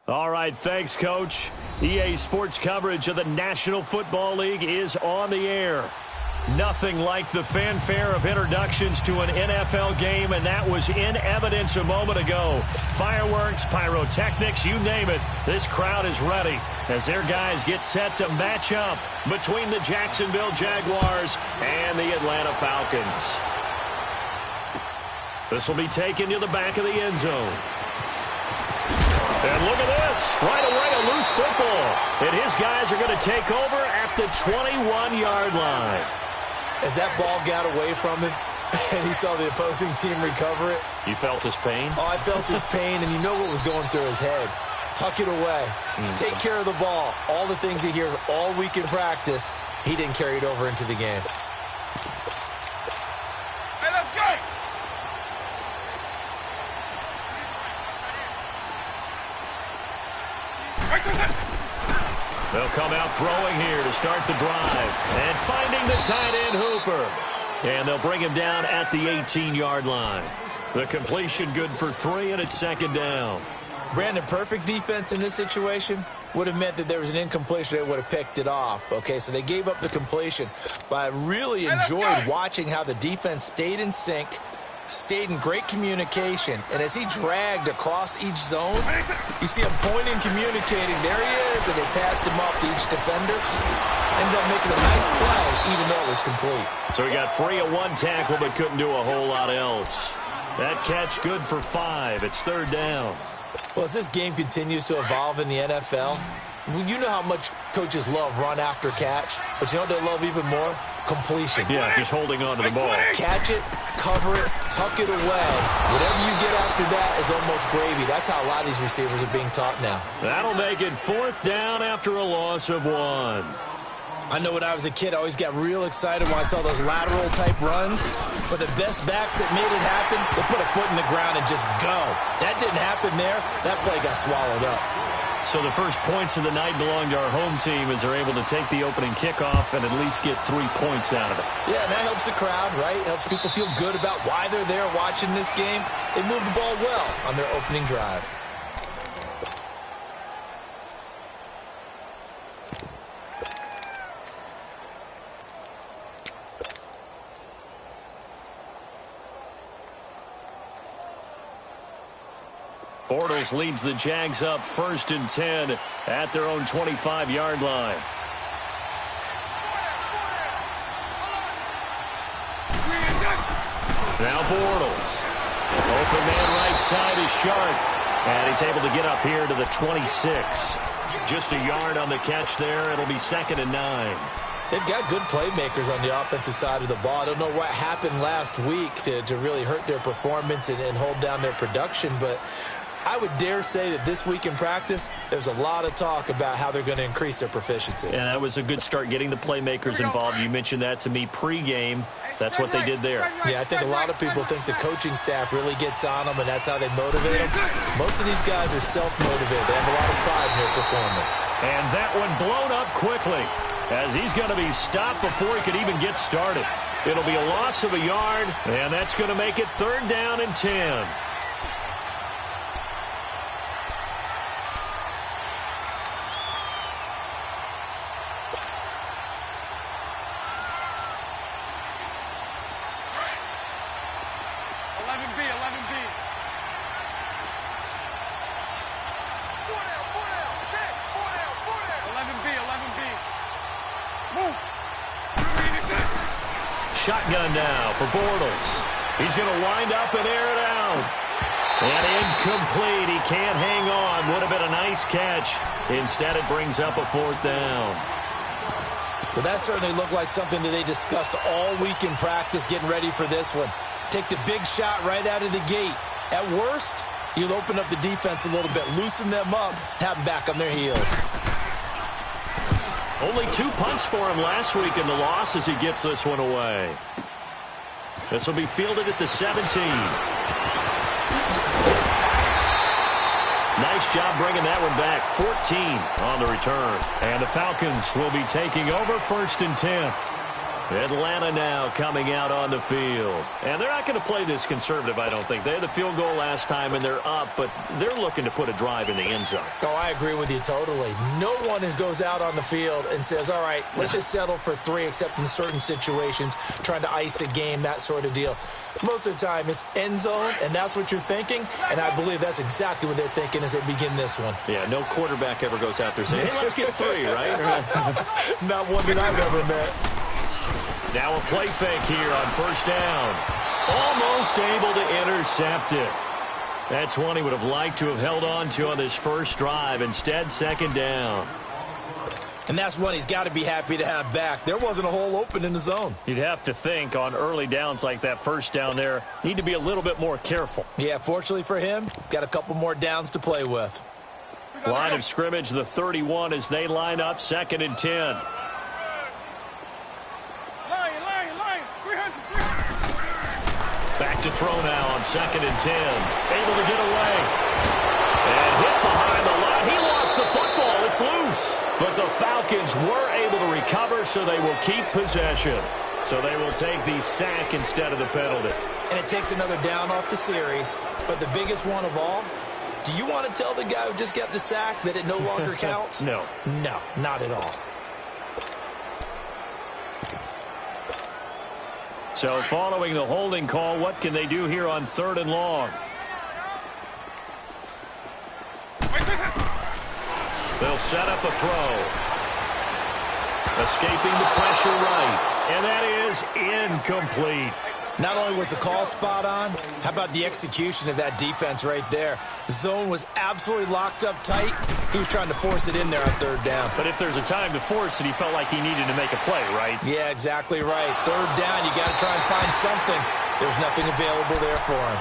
All right, thanks, Coach. EA Sports coverage of the National Football League is on the air. Nothing like the fanfare of introductions to an NFL game, and that was in evidence a moment ago. Fireworks, pyrotechnics, you name it. This crowd is ready as their guys get set to match up between the Jacksonville Jaguars and the Atlanta Falcons. This will be taken to the back of the end zone. And look at this. Right away, a loose football. And his guys are going to take over at the 21-yard line. As that ball got away from him and he saw the opposing team recover it. You felt his pain? Oh, I felt his pain, and you know what was going through his head. Tuck it away. Take care of the ball. All the things he hears all week in practice, he didn't carry it over into the game. Hey, let's go! They'll come out throwing here to start the drive. And finding the tight end Hooper. And they'll bring him down at the 18-yard line. The completion good for 3, and it's second down. Brandon, perfect defense in this situation would have meant that there was an incompletion. They would have picked it off. Okay, so they gave up the completion. But I really enjoyed watching how the defense stayed in sync, stayed in great communication, and as he dragged across each zone, you see him pointing, communicating. There he is, and they passed him off to each defender. Ended up making a nice play, even though it was complete. So he got free of one tackle, but couldn't do a whole lot else. That catch good for 5. It's third down. Well, as this game continues to evolve in the NFL, you know how much coaches love run after catch, but you know what they love even more? Completion. Yeah, just holding on to the ball. Catch it, cover it, tuck it away. Whatever you get after that is almost gravy. That's how a lot of these receivers are being taught now. That'll make it fourth down after a loss of 1. I know when I was a kid, I always got real excited when I saw those lateral-type runs. But the best backs that made it happen, they put a foot in the ground and just go. That didn't happen there. That play got swallowed up. So the first points of the night belong to our home team as they're able to take the opening kickoff and at least get 3 points out of it. Yeah, and that helps the crowd, right? Helps people feel good about why they're there watching this game. They moved the ball well on their opening drive. Bortles leads the Jags up 1st and 10 at their own 25-yard line. Now Bortles. Open man right side is Sharp. And he's able to get up here to the 26. Just a yard on the catch there. It'll be 2nd and 9. They've got good playmakers on the offensive side of the ball. I don't know what happened last week to really hurt their performance and hold down their production, but I would dare say that this week in practice, there's a lot of talk about how they're going to increase their proficiency. Yeah, that was a good start getting the playmakers involved. You mentioned that to me pregame. That's what they did there. Yeah, I think a lot of people think the coaching staff really gets on them, and that's how they motivate them. Most of these guys are self-motivated. They have a lot of pride in their performance. And that one blown up quickly as he's going to be stopped before he could even get started. It'll be a loss of a yard, and that's going to make it 3rd down and 10. Shotgun now for Bortles. He's going to wind up and air it out. And incomplete. He can't hang on. Would have been a nice catch. Instead, it brings up a 4th down. Well, that certainly looked like something that they discussed all week in practice getting ready for this one. Take the big shot right out of the gate. At worst, you'll open up the defense a little bit, loosen them up, have them back on their heels. Only 2 punts for him last week in the loss as he gets this one away. This will be fielded at the 17. Nice job bringing that one back. 14 on the return. And the Falcons will be taking over 1st and 10. Atlanta now coming out on the field. And they're not going to play this conservative, I don't think. They had the field goal last time, and they're up, but they're looking to put a drive in the end zone. Oh, I agree with you totally. No one goes out on the field and says, all right, let's just settle for 3, except in certain situations, trying to ice a game, that sort of deal. Most of the time, it's end zone, and that's what you're thinking, and I believe that's exactly what they're thinking as they begin this one. Yeah, no quarterback ever goes out there saying, hey, let's get 3, right? Not one that I've ever met. Now a play fake here on first down. Almost able to intercept it. That's one he would have liked to have held on to on this first drive. Instead, second down. And that's one he's got to be happy to have back. There wasn't a hole open in the zone. You'd have to think on early downs like that first down there, need to be a little bit more careful. Yeah, fortunately for him, got a couple more downs to play with. Line of scrimmage, the 31 as they line up, 2nd and 10. Back to throw now on 2nd and 10. Able to get away. And hit behind the line. He lost the football. It's loose. But the Falcons were able to recover, so they will keep possession. So they will take the sack instead of the penalty. And it takes another down off the series. But the biggest one of all, do you want to tell the guy who just got the sack that it no longer counts? No. No, not at all. So following the holding call, what can they do here on 3rd and long? They'll set up a throw. Escaping the pressure right. And that is incomplete. Not only was the call spot on, how about the execution of that defense right there? The zone was absolutely locked up tight. He was trying to force it in there on 3rd down. But if there's a time to force it, he felt like he needed to make a play, right? Yeah, exactly right. 3rd down, you got to try and find something. There's nothing available there for him.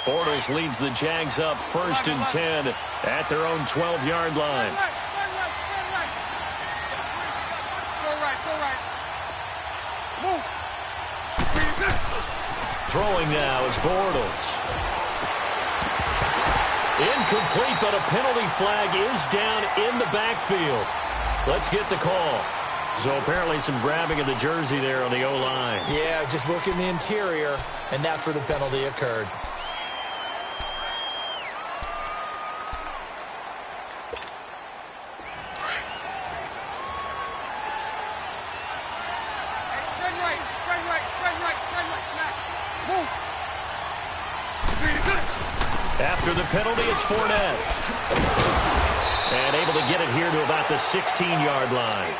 Bortles leads the Jags up 1st and 10 at their own 12-yard line. Throwing now is Bortles. Incomplete, but a penalty flag is down in the backfield. Let's get the call. So apparently some grabbing of the jersey there on the O-line. Yeah, just look in the interior, and that's where the penalty occurred. After the penalty, it's Fournette. And able to get it here to about the 16-yard line.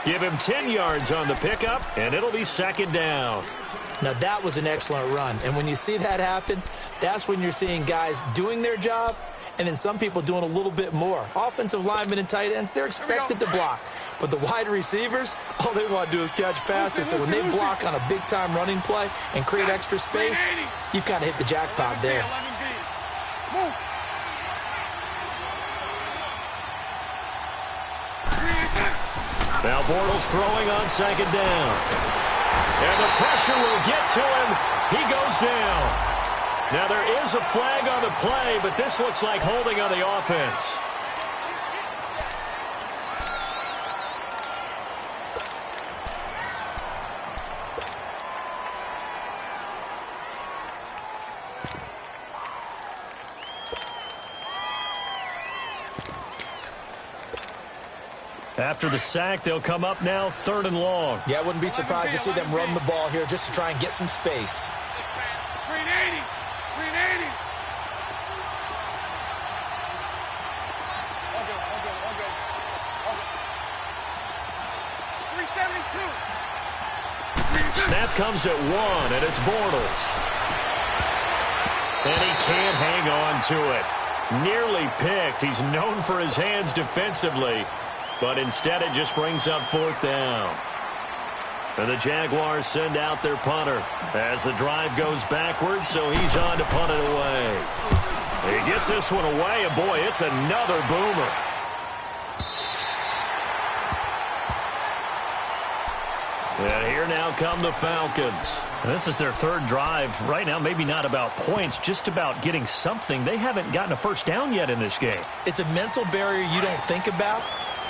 Give him 10 yards on the pickup, and it'll be 2nd down. Now, that was an excellent run. And when you see that happen, that's when you're seeing guys doing their job and then some people doing a little bit more. Offensive linemen and tight ends, they're expected to block. But the wide receivers, all they want to do is catch passes. So when they block on a big-time running play and create extra space, you've kind of hit the jackpot there. Now Bortles throwing on 2nd down. And the pressure will get to him. He goes down. Now there is a flag on the play, but this looks like holding on the offense. After the sack, they'll come up now 3rd and long. Yeah, I wouldn't be surprised to see them run the ball here just to try and get some space. 380. 380. Snap comes at 1, and it's Bortles. And he can't hang on to it. Nearly picked. He's known for his hands defensively, but instead it just brings up 4th down. And the Jaguars send out their punter as the drive goes backwards, so he's on to punt it away. He gets this one away, and boy, it's another boomer. And here now come the Falcons. This is their third drive right now. Maybe not about points, just about getting something. They haven't gotten a first down yet in this game. It's a mental barrier you don't think about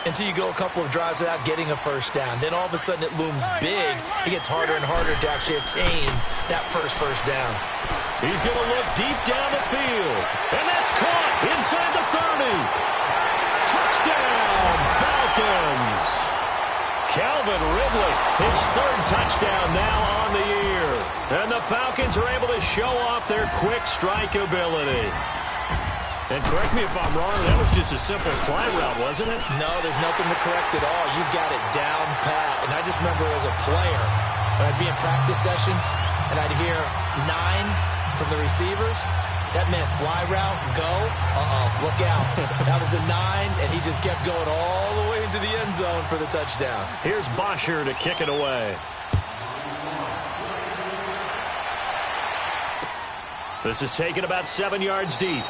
until you go a couple of drives without getting a first down. Then all of a sudden it looms big. It gets harder and harder to actually attain that first down. He's going to look deep down the field. And that's caught inside the 30. Touchdown, Falcons. Calvin Ridley, his third touchdown now on the year. And the Falcons are able to show off their quick strike ability. And correct me if I'm wrong, that was just a simple fly route, wasn't it? No, there's nothing to correct at all. You've got it down pat. And I just remember as a player, when I'd be in practice sessions, and I'd hear 9 from the receivers, that meant fly route, go, look out. That was the 9, and he just kept going all the way into the end zone for the touchdown. Here's Bosher to kick it away. This is taken about 7 yards deep.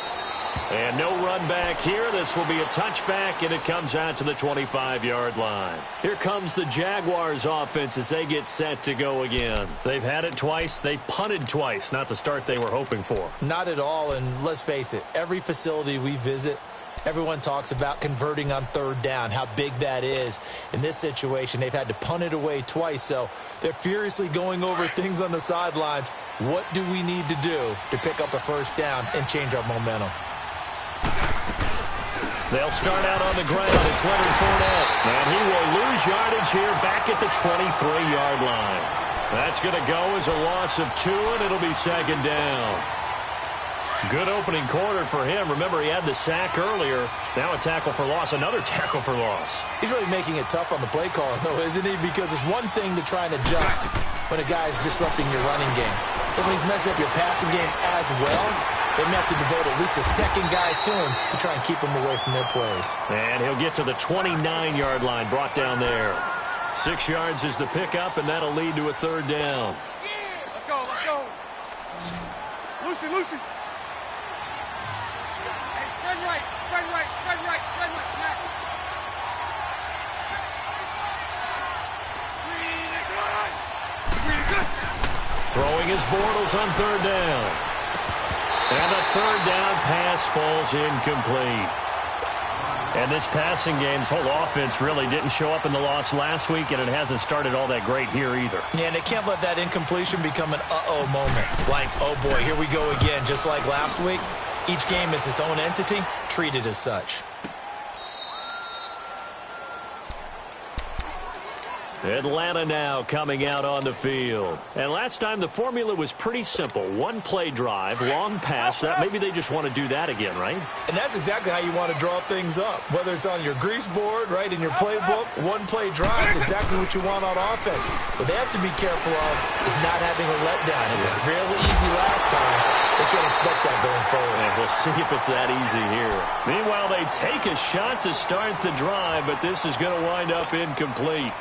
And no run back here. This will be a touchback, and it comes out to the 25-yard line. Here comes the Jaguars offense as they get set to go again. They've had it twice. They've punted twice. Not the start they were hoping for. Not at all, and let's face it, every facility we visit, everyone talks about converting on third down, how big that is. In this situation, they've had to punt it away twice, so they're furiously going over things on the sidelines. What do we need to do to pick up a first down and change our momentum? They'll start out on the ground. It's Leonard Fournette. And he will lose yardage here back at the 23-yard line. That's going to go as a loss of 2, and it'll be second down. Good opening quarter for him. Remember, he had the sack earlier. Now a tackle for loss, another tackle for loss. He's really making it tough on the play caller, though, isn't he? Because it's one thing to try and adjust when a guy's disrupting your running game. But when he's messing up your passing game as well, they may have to devote at least a second guy to him to try and keep him away from their plays. And he'll get to the 29-yard line, brought down there. 6 yards is the pickup, and that'll lead to a third down. Let's go, let's go. Lucy, Lucy. Hey, spread right, spread right, spread right, spread right, smack. Throwing his Bortles on third down. And the third down pass falls incomplete. And this passing game's whole offense really didn't show up in the loss last week, and it hasn't started all that great here either. Yeah, and they can't let that incompletion become an uh-oh moment. Like, oh boy, here we go again. Just like last week, each game is its own entity, treated as such. Atlanta now coming out on the field. And last time the formula was pretty simple. One play drive, long pass. Maybe they just want to do that again, right? And that's exactly how you want to draw things up. Whether it's on your grease board, right, in your playbook, one play drive is exactly what you want on offense. What they have to be careful of is not having a letdown. It was really easy last time. They can't expect that going forward. And we'll see if it's that easy here. Meanwhile, they take a shot to start the drive, but this is going to wind up incomplete.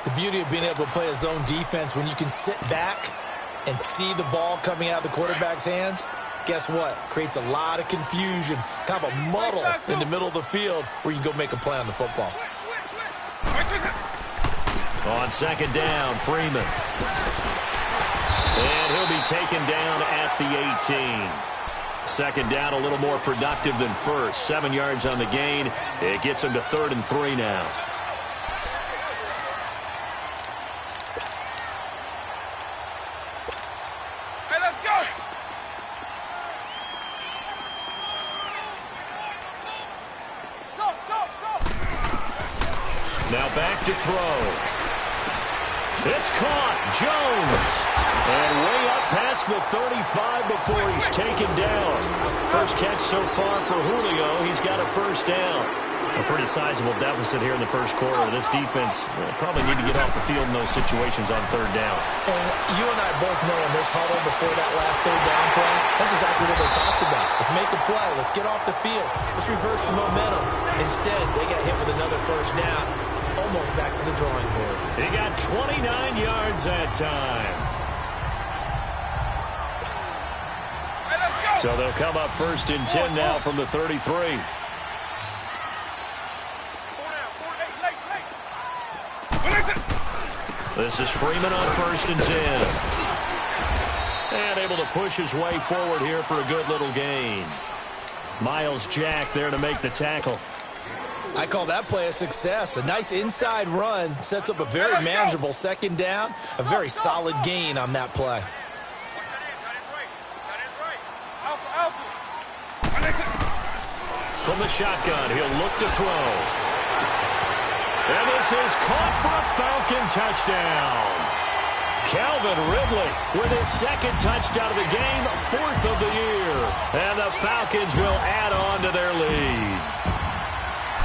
The beauty of being able to play a zone defense when you can sit back and see the ball coming out of the quarterback's hands, guess what? Creates a lot of confusion, kind of a muddle in the middle of the field where you can go make a play on the football. On second down, Freeman. And he'll be taken down at the 18. Second down, a little more productive than first. 7 yards on the gain. It gets him to 3rd and 3 now. Now back to throw. It's caught. Jones. And way up past the 35 before he's taken down. First catch so far for Julio. He's got a first down. A pretty sizable deficit here in the first quarter. This defense probably need to get off the field in those situations on third down. And you and I both know in this huddle before that last third down play, that's exactly what they talked about. Let's make a play. Let's get off the field. Let's reverse the momentum. Instead, they got hit with another first down. Almost back to the drawing board. He got 29 yards that time. So they'll come up 1st and 10 now from the 33. This is Freeman on 1st and 10. And able to push his way forward here for a good little gain. Miles Jack there to make the tackle. I call that play a success. A nice inside run sets up a very manageable second down. A very solid gain on that play. From the shotgun, he'll look to throw. And this is caught for a Falcon touchdown. Calvin Ridley with his second touchdown of the game, 4th of the year. And the Falcons will add on to their lead.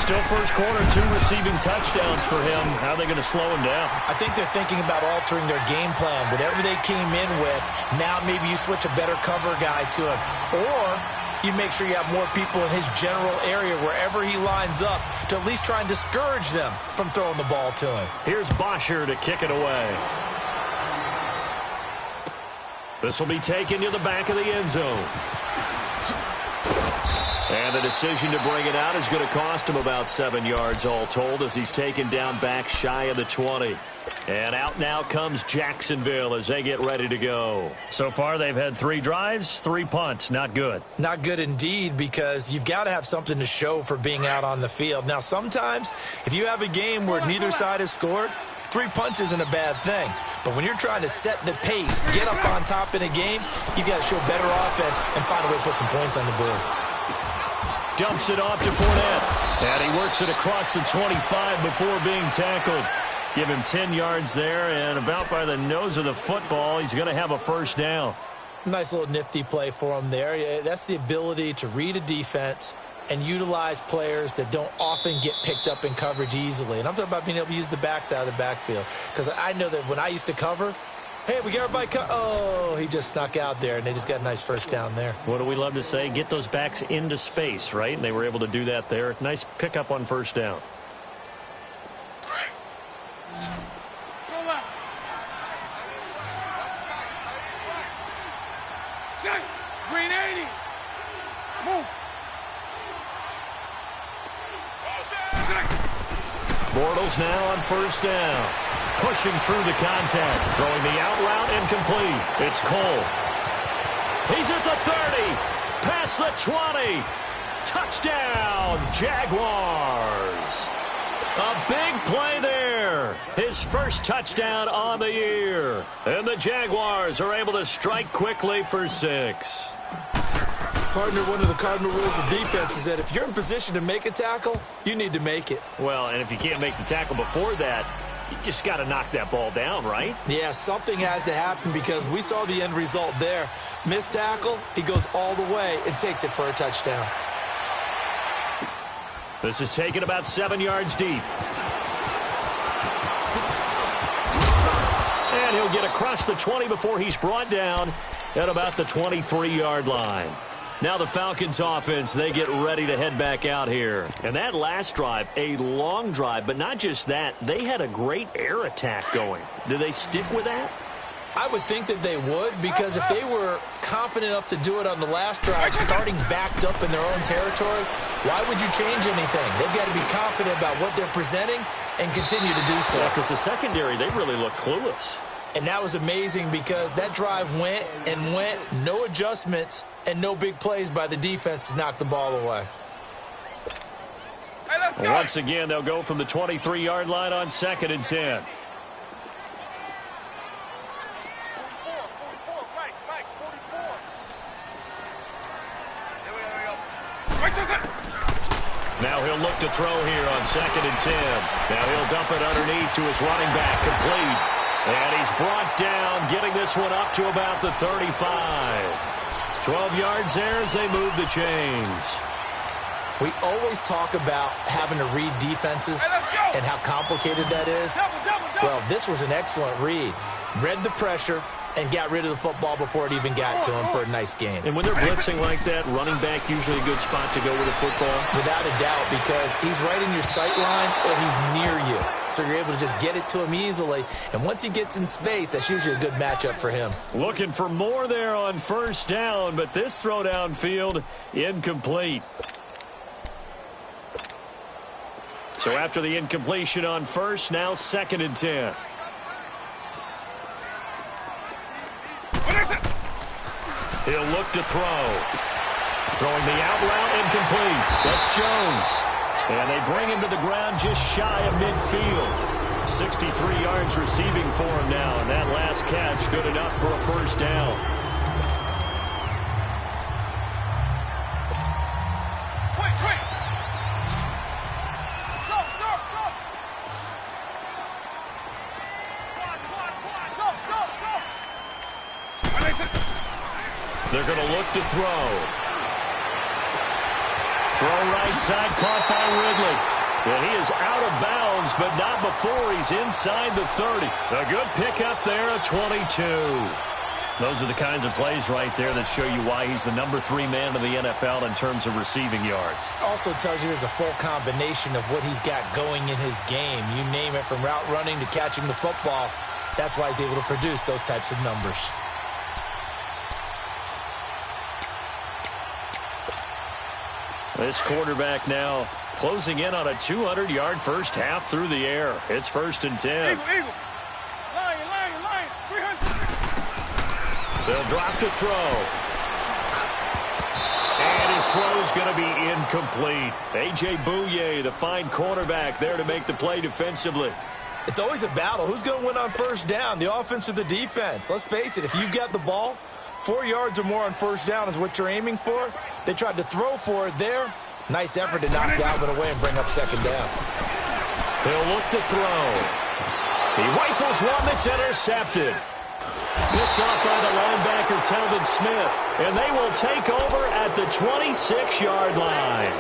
Still first quarter, 2 receiving touchdowns for him. How are they going to slow him down? I think they're thinking about altering their game plan. Whatever they came in with, now maybe you switch a better cover guy to him. Or you make sure you have more people in his general area wherever he lines up to at least try and discourage them from throwing the ball to him. Here's Bosher to kick it away. This will be taken to the back of the end zone. And the decision to bring it out is going to cost him about 7 yards all told as he's taken down back shy of the 20. And out now comes Jacksonville as they get ready to go. So far, they've had 3 drives, 3 punts. Not good. Not good indeed, because you've got to have something to show for being out on the field. Now, sometimes, if you have a game where neither side has scored, 3 punts isn't a bad thing. But when you're trying to set the pace, get up on top in a game, you've got to show better offense and find a way to put some points on the board. Dumps it off to Fournette. And he works it across the 25 before being tackled. Give him 10 yards there, and about by the nose of the football, he's going to have a first down. Nice little nifty play for him there. That's the ability to read a defense and utilize players that don't often get picked up in coverage easily. And I'm talking about being able to use the backs out of the backfield. Because I know that when I used to cover, hey, we got everybody oh, he just snuck out there, and they just got a nice first down there. What do we love to say? Get those backs into space, right? And they were able to do that there. Nice pickup on first down. Green 80. Move. Bortles now on first down. Pushing through the contact. Throwing the out route incomplete. It's Cole. He's at the 30. Past the 20. Touchdown, Jaguars. A big play there. His first touchdown on the year. And the Jaguars are able to strike quickly for 6. Partner, one of the cardinal rules of defense is that if you're in position to make a tackle, you need to make it. Well, and if you can't make the tackle before that, you just got to knock that ball down, right? Yeah, something has to happen because we saw the end result there. Missed tackle, he goes all the way and takes it for a touchdown. This is taken about 7 yards deep. And he'll get across the 20 before he's brought down at about the 23-yard line. Now the Falcons offense, they get ready to head back out here. And that last drive, a long drive, but not just that, they had a great air attack going. Do they stick with that? I would think that they would, because if they were confident enough to do it on the last drive, starting backed up in their own territory, why would you change anything? They've got to be confident about what they're presenting and continue to do so. Yeah, because the secondary, they really look clueless. And that was amazing because that drive went and went, no adjustments and no big plays by the defense to knock the ball away. Once again, they'll go from the 23-yard line on 2nd and 10. Now he'll look to throw here on 2nd and 10. Now he'll dump it underneath to his running back, complete. And he's brought down, getting this one up to about the 35. 12 yards there as they move the chains. We always talk about having to read defenses and how complicated that is. Well, this was an excellent read. Read the pressure and got rid of the football before it even got to him for a nice game. And when they're blitzing like that, running back usually a good spot to go with the football? Without a doubt, because he's right in your sight line or he's near you. So you're able to just get it to him easily. And once he gets in space, that's usually a good matchup for him. Looking for more there on first down, but this throw downfield, incomplete. So after the incompletion on first, now 2nd and 10. He'll look to throw. Throwing the out route, incomplete. That's Jones. And they bring him to the ground just shy of midfield. 63 yards receiving for him now, and that last catch good enough for a first down. They're going to look to throw. Throw right side, caught by Ridley. And he is out of bounds, but not before he's inside the 30. A good pickup there, a 22. Those are the kinds of plays right there that show you why he's the #3 man in the NFL in terms of receiving yards. Also tells you there's a full combination of what he's got going in his game. You name it, from route running to catching the football. That's why he's able to produce those types of numbers. This quarterback now closing in on a 200-yard first half through the air. It's 1st and 10. Eagle. Lion. 300. They'll drop to throw. And his throw's going to be incomplete. A.J. Bouye, the fine cornerback, there to make the play defensively. It's always a battle. Who's going to win on first down, the offense or the defense? Let's face it, if you've got the ball, 4 yards or more on first down is what you're aiming for. They tried to throw for it there. Nice effort to knock Galvin away and bring up second down. He'll look to throw. He rifles one that's intercepted. Picked off by the linebacker, Telvin Smith. And they will take over at the 26-yard line.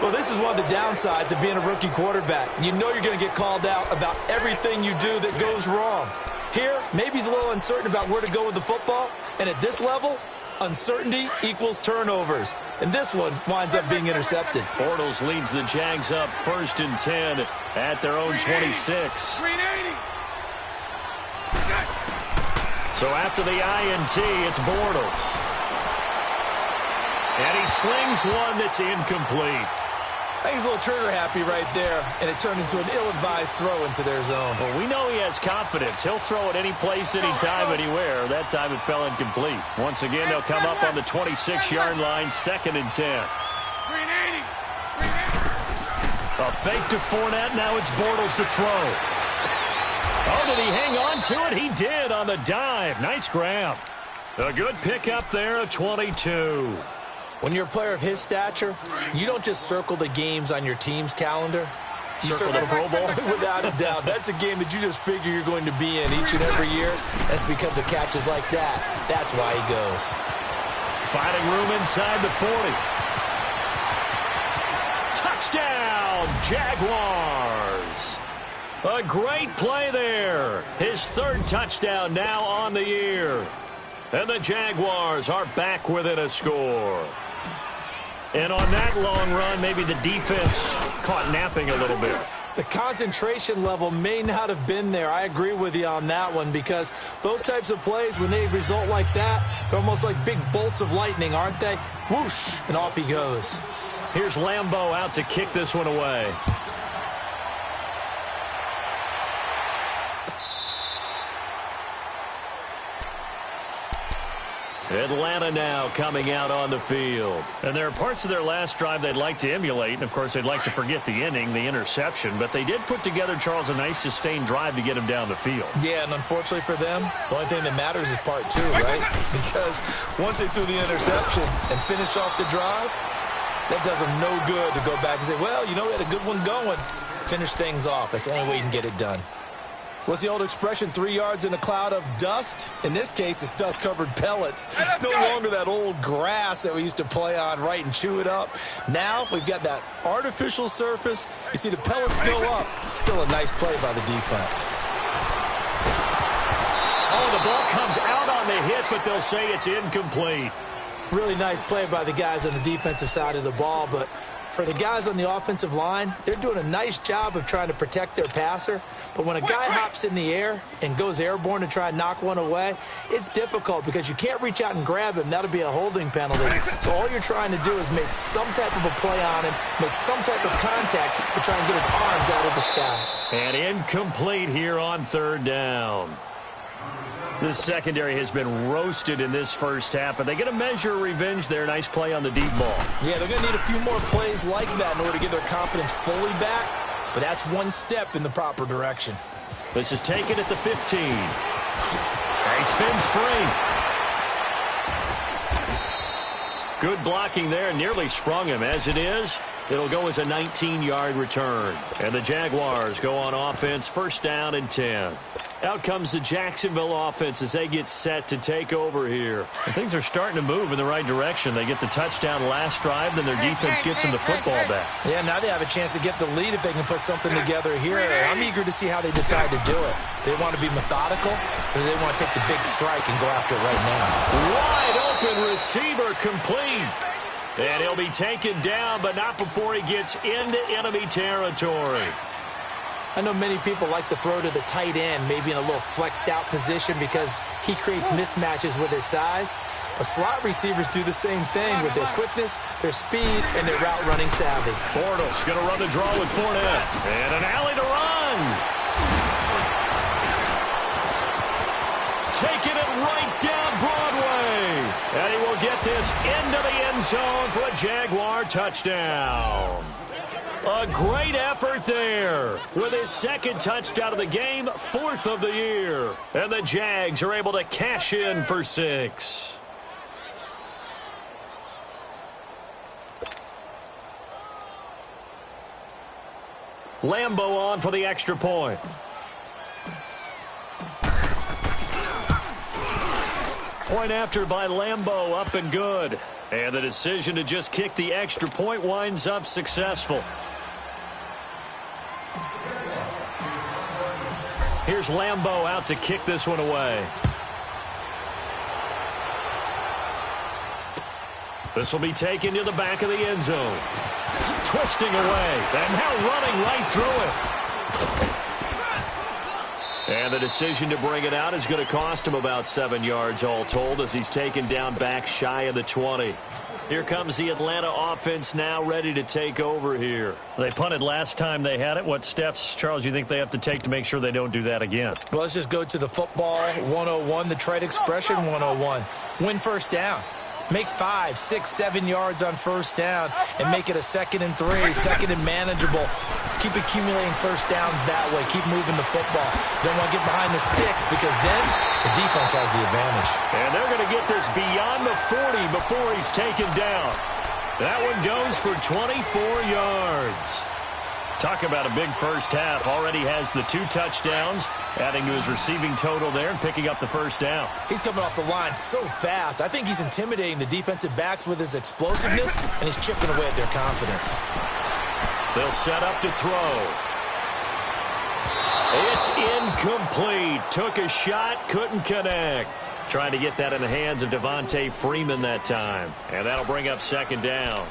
Well, this is one of the downsides of being a rookie quarterback. You know you're going to get called out about everything you do that goes wrong. Here, maybe he's a little uncertain about where to go with the football. And at this level, uncertainty equals turnovers. And this one winds up being intercepted. Bortles leads the Jags up 1st and 10 at their own 26. 380. So after the INT, it's Bortles. And he slings one that's incomplete. I think he's a little trigger happy right there, and it turned into an ill-advised throw into their zone. Well, we know he has confidence. He'll throw it any place, anytime, anywhere. That time it fell incomplete. Once again, they'll come up on the 26-yard line, 2nd and 10. 380. A fake to Fournette. Now it's Bortles to throw. Oh, did he hang on to it? He did on the dive. Nice grab. A good pickup there, a 22. When you're a player of his stature, you don't just circle the games on your team's calendar. You circle the Pro Bowl? Without a doubt. That's a game that you just figure you're going to be in each and every year. That's because of catches like that. That's why he goes. Finding room inside the 40. Touchdown, Jaguars. A great play there. His 3rd touchdown now on the year. And the Jaguars are back within a score. And on that long run, maybe the defense caught napping a little bit. The concentration level may not have been there. I agree with you on that one, because those types of plays, when they result like that, they're almost like big bolts of lightning, aren't they? Whoosh, and off he goes. Here's Lambeau out to kick this one away. Atlanta now coming out on the field. And there are parts of their last drive they'd like to emulate. And, of course, they'd like to forget the inning, the interception. But they did put together, Charles, a nice sustained drive to get him down the field. Yeah, and unfortunately for them, the only thing that matters is part 2, right? Because once they threw the interception and finished off the drive, that does them no good to go back and say, well, you know, we had a good one going. Finish things off. That's the only way you can get it done. What's the old expression, 3 yards in a cloud of dust? In this case, it's dust-covered pellets. It's no longer that old grass that we used to play on, right, and chew it up. Now we've got that artificial surface. You see the pellets go up. Still a nice play by the defense. Oh, the ball comes out on the hit, but they'll say it's incomplete. Really nice play by the guys on the defensive side of the ball, but for the guys on the offensive line, they're doing a nice job of trying to protect their passer. But when a guy hops in the air and goes airborne to try and knock one away, it's difficult because you can't reach out and grab him. That'll be a holding penalty. So all you're trying to do is make some type of a play on him, make some type of contact to try and get his arms out of the sky. And incomplete here on 3rd down. This secondary has been roasted in this first half, but they get a measure of revenge there. Nice play on the deep ball. Yeah, they're going to need a few more plays like that in order to get their confidence fully back, but that's one step in the proper direction. This is taken at the 15. He spins free. Good blocking there, nearly sprung him. As it is, it'll go as a 19-yard return. And the Jaguars go on offense, first down and 10. Out comes the Jacksonville offense as they get set to take over here. And things are starting to move in the right direction. They get the touchdown last drive, then their defense gets them the football back. Yeah, now they have a chance to get the lead if they can put something together here. I'm eager to see how they decide to do it. They want to be methodical, or they want to take the big strike and go after it right now? Wide open receiver complete. And he'll be taken down, but not before he gets into enemy territory. I know many people like to throw to the tight end, maybe in a little flexed out position because he creates mismatches with his size. But slot receivers do the same thing with their quickness, their speed, and their route running savvy. Bortles going to run the draw with Fournette. And an alley to run. Taking it right down Broadway. And he will get this into the end zone for a Jaguar touchdown. A great effort there with his second touchdown of the game, 4th of the year. And the Jags are able to cash in for 6. Lambo on for the extra point. Point after by Lambo, up and good. And the decision to just kick the extra point winds up successful. Here's Lambo out to kick this one away. This will be taken to the back of the end zone. Twisting away, and now running right through it. And the decision to bring it out is going to cost him about 7 yards all told as he's taken down back shy of the 20. Here comes the Atlanta offense now ready to take over here. They punted last time they had it. What steps, Charles, you think they have to take to make sure they don't do that again? Well, let's just go to the football 101, the trade expression 101. Win first down. Make 5, 6, 7 yards on first down and make it a 2nd and 3, 2nd and manageable. Keep accumulating first downs that way. Keep moving the football. Don't want to get behind the sticks because then the defense has the advantage. And they're going to get this beyond the 40 before he's taken down. That one goes for 24 yards. Talk about a big first half. Already has the 2 touchdowns, adding to his receiving total there and picking up the first down. He's coming off the line so fast. I think he's intimidating the defensive backs with his explosiveness, and he's chipping away at their confidence. They'll set up to throw. It's incomplete. Took a shot, couldn't connect. Trying to get that in the hands of Devontae Freeman that time. And that'll bring up 2nd down.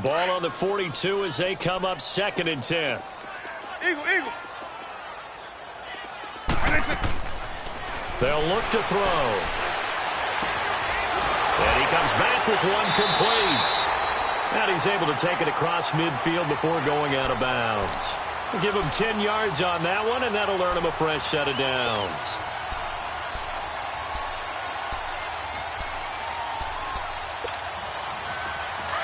Ball on the 42 as they come up 2nd and 10. Eagle. They'll look to throw. And he comes back with one complete. And he's able to take it across midfield before going out of bounds. We'll give him 10 yards on that one, and that'll earn him a fresh set of downs.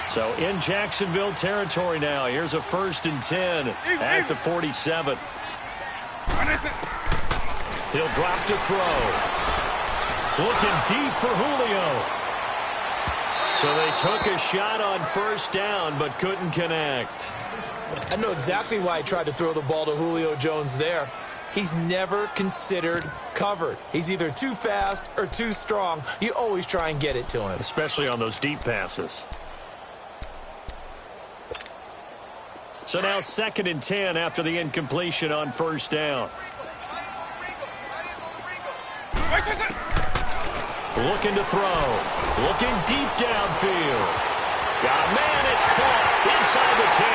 So in Jacksonville territory now. Here's a 1st and 10 at the 47. He'll drop to throw. Looking deep for Julio. So they took a shot on first down but couldn't connect. I know exactly why he tried to throw the ball to Julio Jones there. He's never considered covered. He's either too fast or too strong. You always try and get it to him. Especially on those deep passes. So now 2nd and 10 after the incompletion on first down. Looking to throw. Looking deep downfield. Got a man, it's caught inside the 10.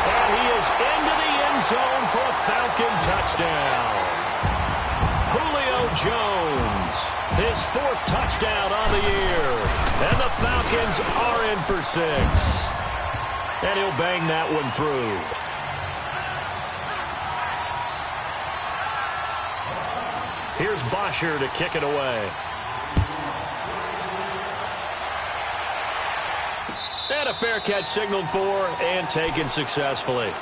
And he is into the end zone for a Falcon touchdown. Julio Jones, his 4th touchdown on the year. And the the Falcons are in for 6. And he'll bang that one through. Here's Bosher to kick it away. And a fair catch signaled for and taken successfully.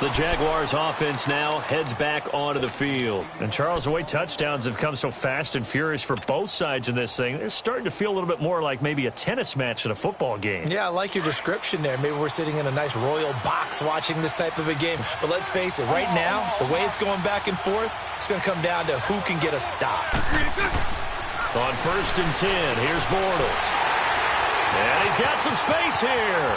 The Jaguars offense now heads back onto the field. And Charles, the way touchdowns have come so fast and furious for both sides in this thing, it's starting to feel a little bit more like maybe a tennis match than a football game. Yeah, I like your description there. Maybe we're sitting in a nice royal box watching this type of a game. But let's face it, right now, the way it's going back and forth, it's going to come down to who can get a stop. On 1st and 10, here's Bortles. And he's got some space here.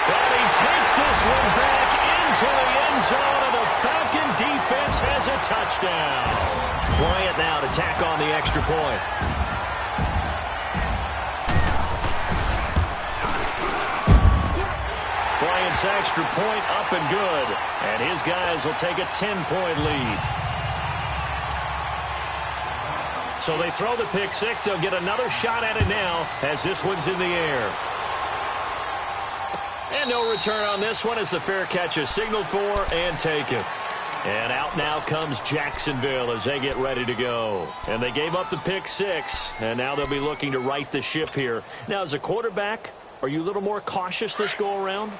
And he takes this one back into the end zone, and the Falcon defense has a touchdown. Bryant now to tack on the extra point. Bryant's extra point up and good, and his guys will take a 10-point lead. So they throw the pick six. They'll get another shot at it now as this one's in the air. And no return on this one as the fair catch is signaled for and taken. And out now comes Jacksonville as they get ready to go. And they gave up the pick six, and now they'll be looking to right the ship here. Now, as a quarterback, are you a little more cautious this go-around?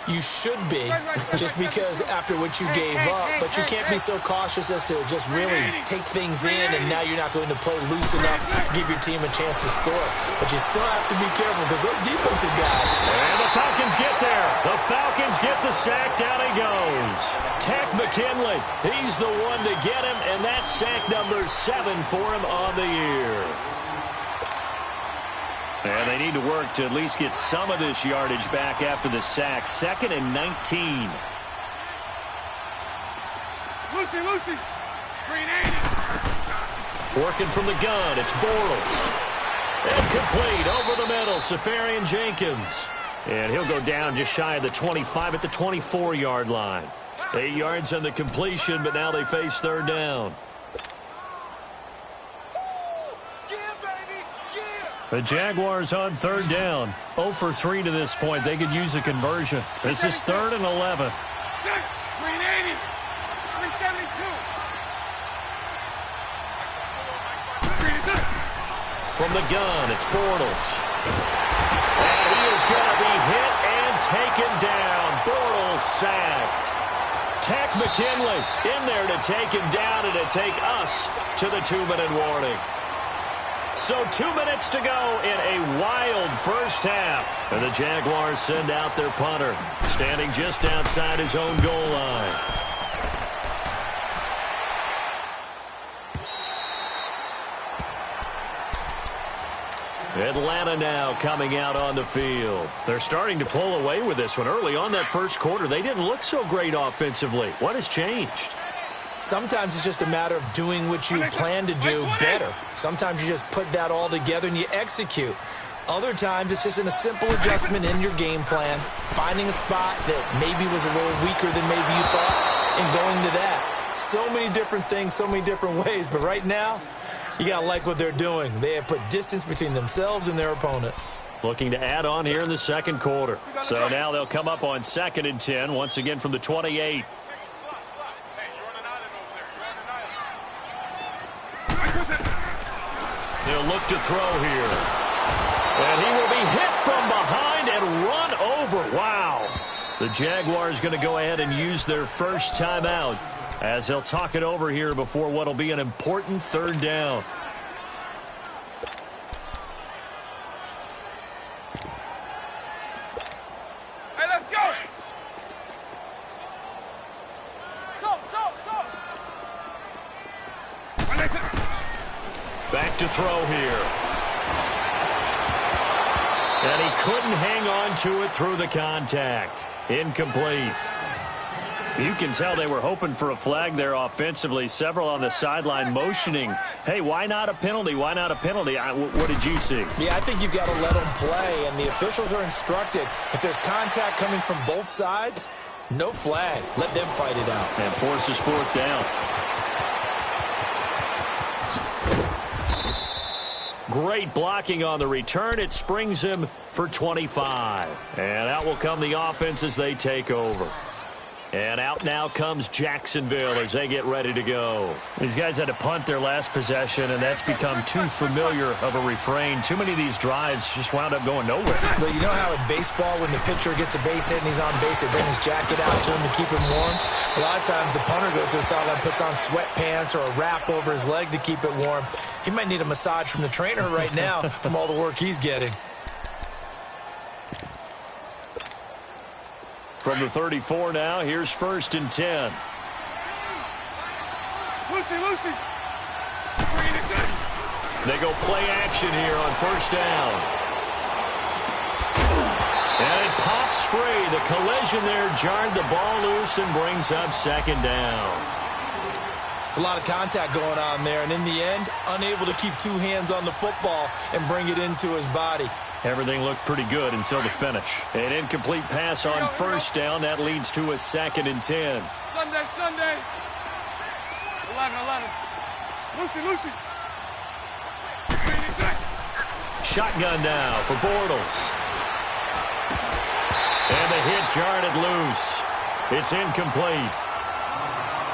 You should be, just because after what you gave up, but you can't be so cautious as to just really take things in, and now you're not going to play loose enough to give your team a chance to score. But you still have to be careful because those defensive guys. And the Falcons get there. The Falcons get the sack. Down he goes. Takk McKinley, he's the one to get him, and that's sack number 7 for him on the year. And they need to work to at least get some of this yardage back after the sack. 2nd and 19. Lucy. Green 80. Working from the gun, it's Bortles. And complete over the middle, Safarian Jenkins. And he'll go down just shy of the 25 at the 24-yard line. 8 yards on the completion, but now they face 3rd down. The Jaguars on 3rd down. 0 for 3 to this point. They could use a conversion. This is 3rd and 11. Green 80. 372. From the gun, it's Bortles. And he is going to be hit and taken down. Bortles sacked. Takk McKinley in there to take him down and to take us to the 2-minute warning. So 2 minutes to go in a wild first half. And the Jaguars send out their punter, standing just outside his own goal line. Atlanta now coming out on the field. They're starting to pull away with this one. Early on that first quarter, they didn't look so great offensively. What has changed? Sometimes it's just a matter of doing what you plan to do better. Sometimes you just put that all together and you execute. Other times it's just in a simple adjustment in your game plan, finding a spot that maybe was a little weaker than maybe you thought, and going to that. So many different things, so many different ways, but right now, you got to like what they're doing. They have put distance between themselves and their opponent. Looking to add on here in the second quarter. So now they'll come up on 2nd and 10, once again from the 28. They'll look to throw here. And he will be hit from behind and run over. Wow. The Jaguars going to go ahead and use their first timeout as they'll talk it over here before what will be an important 3rd down. Hey, let's go. Go. Back to throw here. And he couldn't hang on to it through the contact. Incomplete. You can tell they were hoping for a flag there offensively. Several on the sideline motioning, hey, why not a penalty? Why not a penalty? What did you see? Yeah, I think you've got to let them play, and the officials are instructed. If there's contact coming from both sides, no flag. Let them fight it out. And forces 4th down. great blocking on the return. It springs him for 25. And out will come the offense as they take over. And out now comes Jacksonville as they get ready to go. These guys had to punt their last possession, and that's become too familiar of a refrain. Too many of these drives just wound up going nowhere. But you know how in baseball, when the pitcher gets a base hit and he's on base, they bring his jacket out to him to keep him warm? A lot of times the punter goes to the sideline, puts on sweatpants or a wrap over his leg to keep it warm. He might need a massage from the trainer right now from all the work he's getting. From the 34 now, here's 1st and 10. Lucy. They go play action here on 1st down. And it pops free. The collision there jarred the ball loose and brings up 2nd down. It's a lot of contact going on there, and in the end, unable to keep two hands on the football and bring it into his body. Everything looked pretty good until the finish. An incomplete pass on 1st down. That leads to a 2nd and 10. Sunday. 11. Lucy. Shotgun now for Bortles. And the hit jarred it loose. It's incomplete.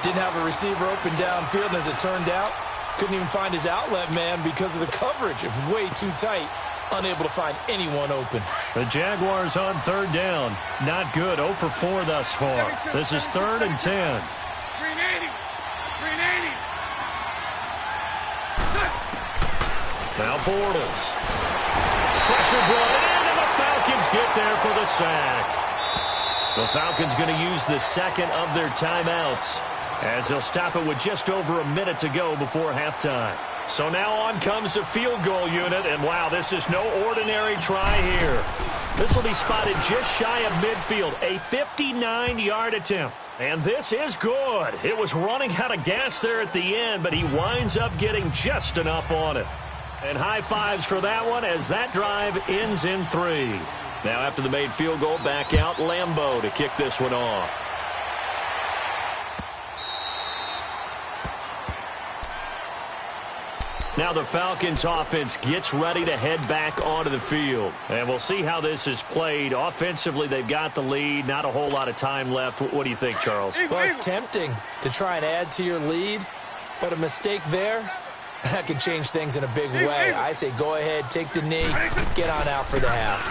Didn't have a receiver open downfield, and as it turned out, couldn't even find his outlet man because of the coverage. It was way too tight. Unable to find anyone open. The Jaguars on 3rd down. Not good. 0 for 4 thus far. This is 3rd and 10. 380. Now Bortles. Pressure brought in, and the Falcons get there for the sack. The Falcons going to use the 2nd of their timeouts as they'll stop it with just over a minute to go before halftime. So now on comes the field goal unit, and wow, this is no ordinary try here. This will be spotted just shy of midfield, a 59-yard attempt. And this is good. It was running out of gas there at the end, but he winds up getting just enough on it. And high fives for that one as that drive ends in 3. Now after the made field goal, back out Lambeau to kick this one off. Now the Falcons offense gets ready to head back onto the field. And we'll see how this is played. Offensively, they've got the lead. Not a whole lot of time left. What do you think, Charles? Well, it's tempting to try and add to your lead, but a mistake there, that can change things in a big way. I say go ahead, take the knee, get on out for the half.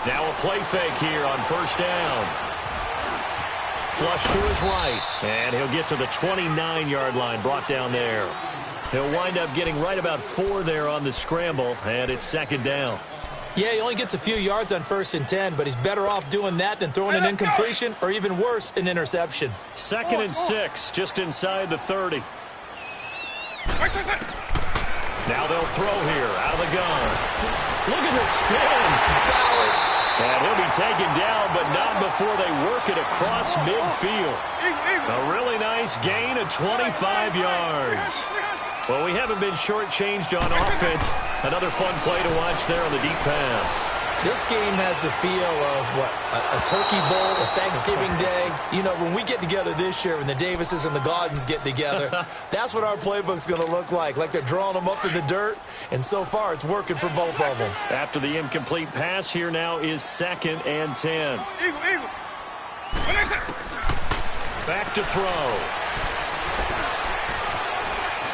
Now a play fake here on 1st down. Flush to his right, and he'll get to the 29-yard line, brought down there. He'll wind up getting right about 4 there on the scramble, and it's 2nd down. Yeah, he only gets a few yards on 1st and 10, but he's better off doing that than throwing an incompletion or even worse, an interception. 2nd and 6, just inside the 30. Now they'll throw here out of the gun. Look at the spin. Balance. And he'll be taken down, but not before they work it across midfield. A really nice gain of 25 yards. Well, we haven't been shortchanged on offense. Another fun play to watch there on the deep pass. This game has the feel of, a Turkey Bowl, a Thanksgiving Day. You know, when we get together this year, when the Davises and the Gaudens get together, that's what our playbook's going to look like they're drawing them up in the dirt, and so far it's working for both of them. After the incomplete pass, here now is 2nd and 10. Eagle. Back to throw.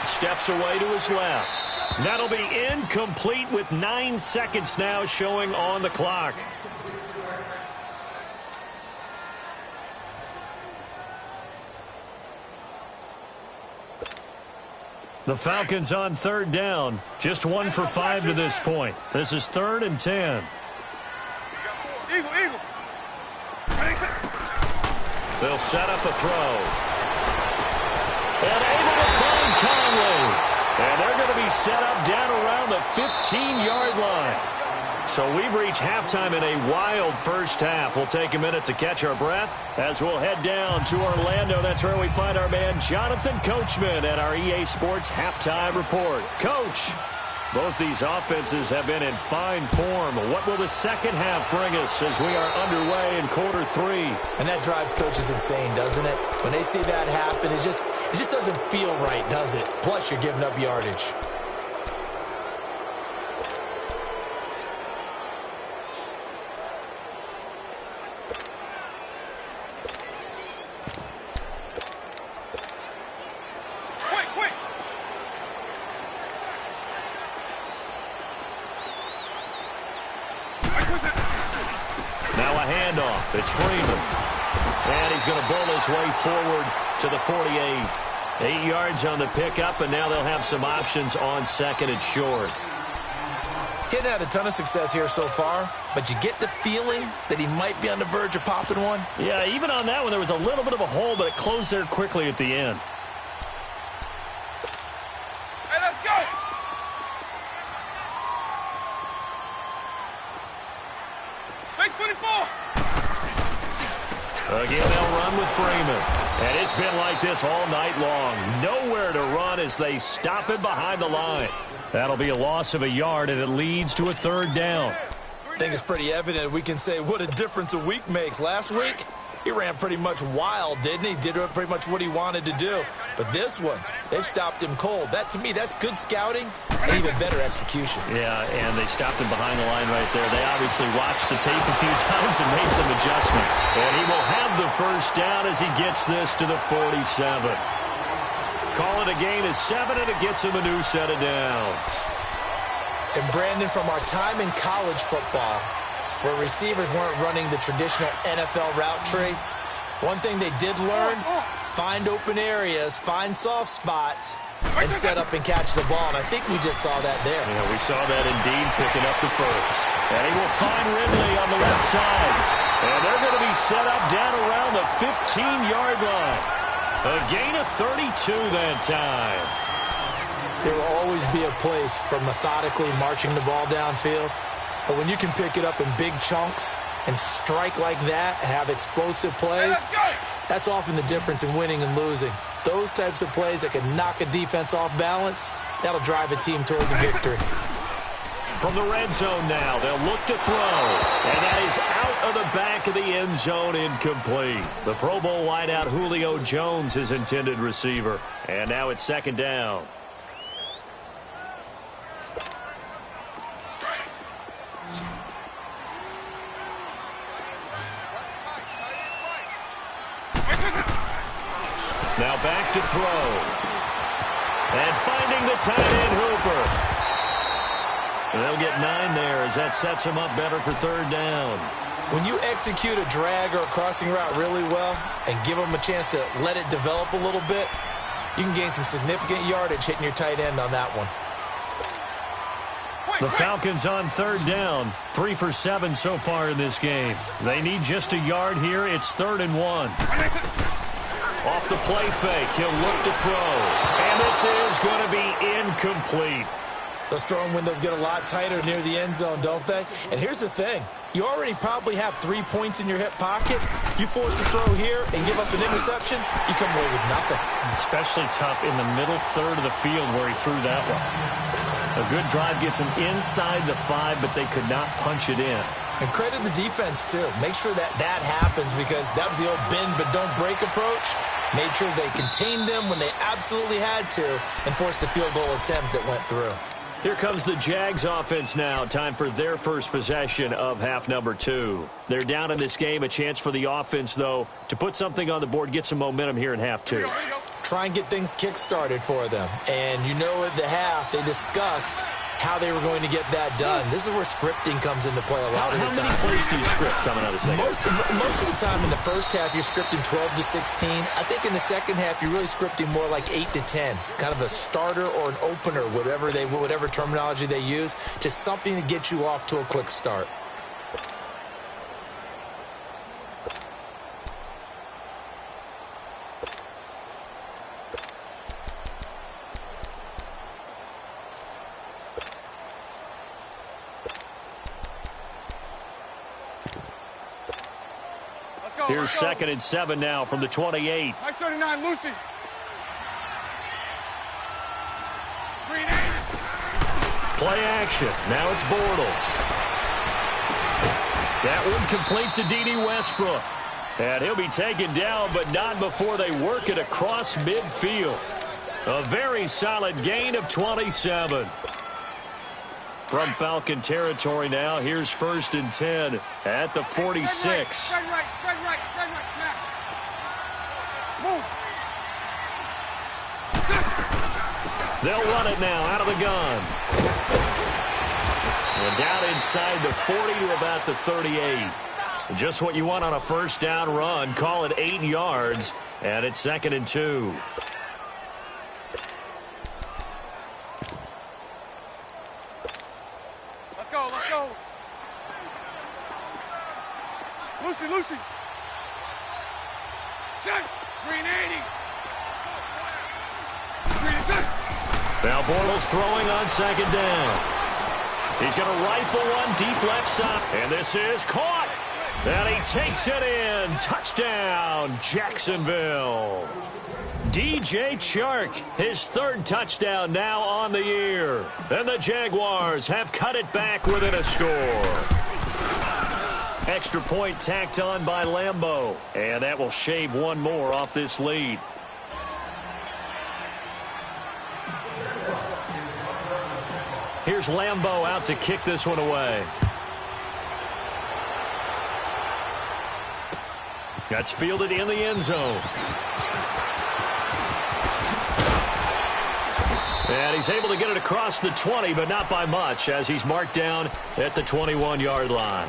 Steps away to his left. That'll be incomplete with 9 seconds now showing on the clock. The Falcons on 3rd down. Just 1 for 5 to this point. This is 3rd and 10. Eagle. They'll set up a throw. And able to find Conley. And they're going to be set up down around the 15-yard line. So we've reached halftime in a wild first half. We'll take a minute to catch our breath as we'll head down to Orlando. That's where we find our man Jonathan Coachman at our EA Sports Halftime Report. Coach, both these offenses have been in fine form. What will the second half bring us as we are underway in quarter 3? And that drives coaches insane, doesn't it? When they see that happen, it just doesn't feel right, does it? Plus, you're giving up yardage. Now a handoff. It's Freeman. And he's going to bull his way forward to the 48. 8 yards on the pickup, and now they'll have some options on second and short. Getting had a ton of success here so far, but you get the feeling that he might be on the verge of popping one. Yeah, even on that one, there was a little bit of a hole, but it closed there quickly at the end. Hey, let's go! Base 24! Again, they'll run with Freeman. And it's been like this all night long. Nowhere to run as they stop him behind the line. That'll be a loss of a yard, and it leads to a third down. I think it's pretty evident we can say what a difference a week makes. Last week, he ran pretty much wild, didn't he? Did pretty much what he wanted to do. But this one, they've stopped him cold. That, to me, that's good scouting and even better execution. Yeah, and they stopped him behind the line right there. They obviously watched the tape a few times and made some adjustments. And he will have the first down as he gets this to the 47. Call it a gain of 7, and it gets him a new set of downs. And Brandon, from our time in college football, where receivers weren't running the traditional NFL route tree, one thing they did learn, find open areas, find soft spots, and set up and catch the ball. And I think we just saw that there. Yeah, we saw that indeed, picking up the first. And he will find Ridley on the left side. And they're going to be set up down around the 15-yard line. A gain of 32 that time. There will always be a place for methodically marching the ball downfield. But when you can pick it up in big chunks and strike like that, have explosive plays, that's often the difference in winning and losing. Those types of plays that can knock a defense off balance, that'll drive a team towards a victory. From the red zone now, they'll look to throw. And that is out of the back of the end zone, incomplete. The Pro Bowl wideout Julio Jones is intended receiver. And now it's second down. Now back to throw. And finding the tight end Hooper. And they'll get 9 there as that sets them up better for third down. When you execute a drag or a crossing route really well and give them a chance to let it develop a little bit, you can gain some significant yardage hitting your tight end on that one. The Falcons on third down, 3 for 7 so far in this game. They need just a yard here. It's 3rd and 1. Off the play fake, he'll look to throw. And this is going to be incomplete. Those throwing windows get a lot tighter near the end zone, don't they? And here's the thing. You already probably have 3 points in your hip pocket. You force a throw here and give up an interception, you come away with nothing. Especially tough in the middle third of the field where he threw that one. A good drive gets him inside the 5, but they could not punch it in. And credit the defense, too. Make sure that that happens because that was the old bend but don't break approach. Made sure they contained them when they absolutely had to and forced the field goal attempt that went through. Here comes the Jags offense now. Time for their first possession of half number 2. They're down in this game. A chance for the offense, though, to put something on the board, get some momentum here in half 2. Try and get things kick-started for them. And you know at the half, they discussed how they were going to get that done. This is where scripting comes into play a lot of the time. How many plays do you script coming out of the second? Most of the time in the first half, you're scripting 12 to 16. I think in the second half, you're really scripting more like 8 to 10. Kind of a starter or an opener, whatever terminology they use. Just something to get you off to a quick start. Here's 2nd and 7 now from the 28. Nice 39, Lucy. Play action. Now it's Bortles. That one complete to D.D. Westbrook. And he'll be taken down, but not before they work it across midfield. A very solid gain of 27. From Falcon territory now, here's 1st and 10 at the 46. Spread right, snap. Move. They'll run it now out of the gun. And down inside the 40 to about the 38. Just what you want on a first down run. Call it 8 yards, and it's 2nd and 2. Let's go, let's go. Lucy. Check. 380. Now Bortles throwing on 2nd down. He's going to rifle one deep left side. And this is caught. And he takes it in. Touchdown, Jacksonville. DJ Chark, his 3rd touchdown now on the year. And the Jaguars have cut it back within a score. Extra point tacked on by Lambeau. And that will shave one more off this lead. Here's Lambeau out to kick this one away. That's fielded in the end zone. And he's able to get it across the 20, but not by much, as he's marked down at the 21-yard line.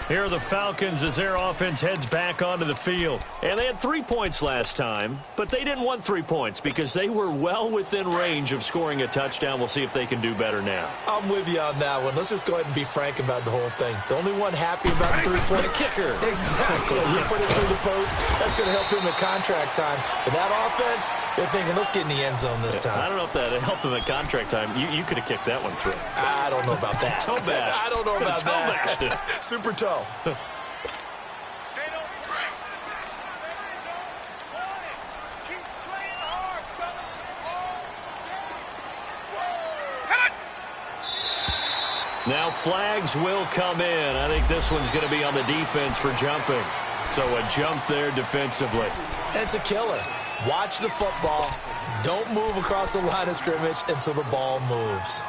Here are the Falcons as their offense heads back onto the field. And they had 3 points last time, but they didn't want 3 points because they were well within range of scoring a touchdown. We'll see if they can do better now. I'm with you on that one. Let's just go ahead and be frank about the whole thing. The only one happy about the 3-point kicker. Exactly. You put it through the post. That's going to help him at contract time. But that offense, they're thinking, let's get in the end zone this time. I don't know if that helped him at contract time. You could have kicked that one through. I don't know about that. Toe bash. I don't know about that. Toe bashed it. Super toe. Now flags will come in. I think this one's going to be on the defense for jumping. So a jump there defensively. And it's a killer. Watch the football. Don't move across the line of scrimmage until the ball moves.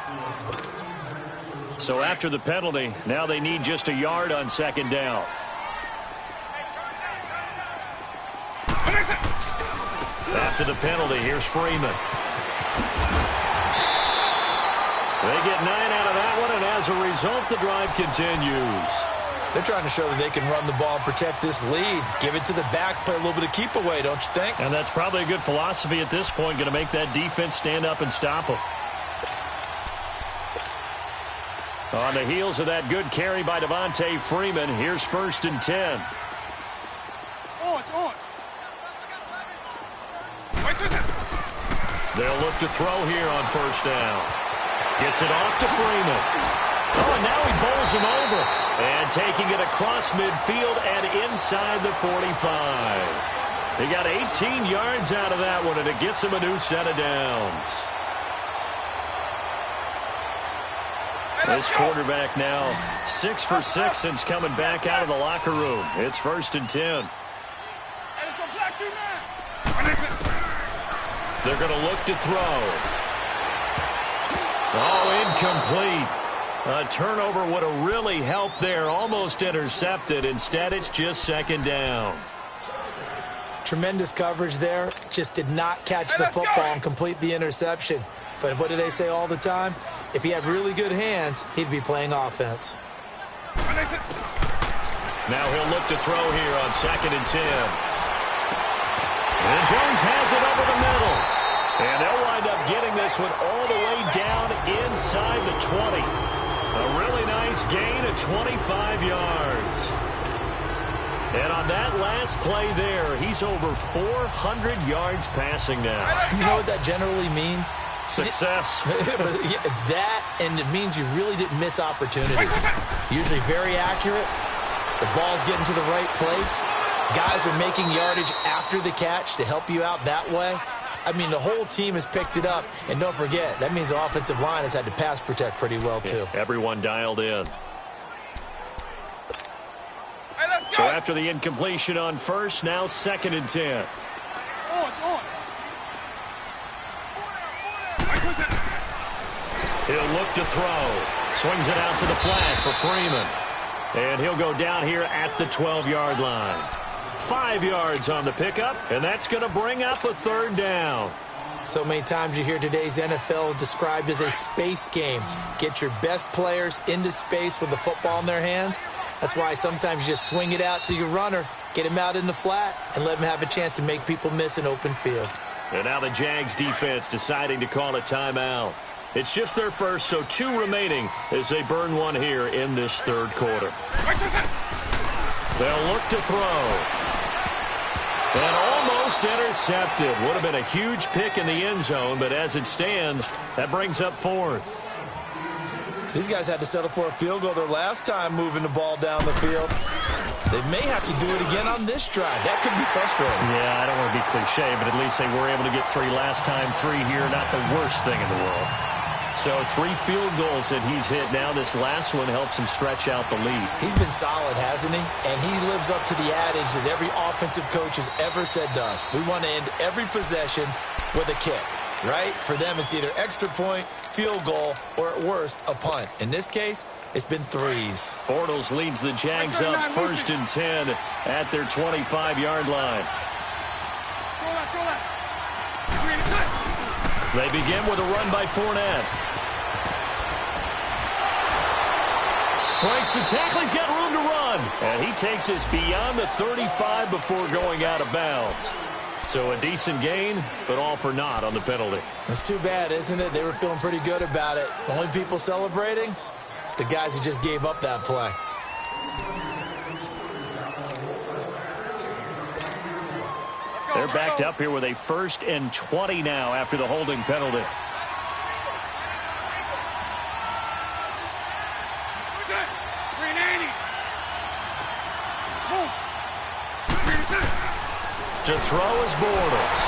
So after the penalty, now they need just a yard on 2nd down. After the penalty, here's Freeman. They get 9 out of that one, and as a result, the drive continues. They're trying to show that they can run the ball and protect this lead. Give it to the backs, play a little bit of keep away, don't you think? And that's probably a good philosophy at this point, going to make that defense stand up and stop them. On the heels of that good carry by Devontae Freeman, here's 1st and 10. They'll look to throw here on 1st down. Gets it off to Freeman. Oh, and now he bowls him over. And taking it across midfield and inside the 45. He got 18 yards out of that one, and it gets him a new set of downs. This quarterback now 6 for 6 since coming back out of the locker room. It's 1st and 10. They're going to look to throw. Oh, incomplete. A turnover would have really helped there. Almost intercepted. Instead, it's just 2nd down. Tremendous coverage there. Just did not catch the football and complete the interception. But what do they say all the time? If he had really good hands, he'd be playing offense. Now he'll look to throw here on 2nd and 10. And Jones has it over the middle. And they'll wind up getting this one all the way down inside the 20. A really nice gain of 25 yards. And on that last play there, he's over 400 yards passing now. You know what that generally means? Success. That, and it means you really didn't miss opportunities. Usually very accurate. The ball's getting to the right place. Guys are making yardage after the catch to help you out that way. I mean, the whole team has picked it up. And don't forget, that means the offensive line has had to pass protect pretty well, too. Yeah, everyone dialed in. So after the incompletion on 1st, now 2nd and 10. He'll look to throw. Swings it out to the flat for Freeman. And he'll go down here at the 12-yard line. 5 yards on the pickup, and that's going to bring up a 3rd down. So many times you hear today's NFL described as a space game. Get your best players into space with the football in their hands. That's why sometimes you just swing it out to your runner, get him out in the flat, and let him have a chance to make people miss an open field. And now the Jags defense deciding to call a timeout. It's just their first, so 2 remaining as they burn one here in this third quarter. They'll look to throw. And almost intercepted. Would have been a huge pick in the end zone, but as it stands, that brings up 4th. These guys had to settle for a field goal their last time moving the ball down the field. They may have to do it again on this drive. That could be frustrating. Yeah, I don't want to be cliche, but at least they were able to get 3 last time. 3 here, not the worst thing in the world. So 3 field goals that he's hit now. This last one helps him stretch out the lead. He's been solid, hasn't he? And he lives up to the adage that every offensive coach has ever said to us. We want to end every possession with a kick, right? For them, it's either extra point, field goal, or at worst, a punt. In this case, it's been 3s. Bortles leads the Jags up 1st and 10 at their 25-yard line. They begin with a run by Fournette. Breaks the tackle. He's got room to run. And he takes us beyond the 35 before going out of bounds. So a decent gain, but all for naught on the penalty. It's too bad, isn't it? They were feeling pretty good about it. The only people celebrating, the guys who just gave up that play. They're backed up here with a 1st and 20 now after the holding penalty. To throw is Bortles.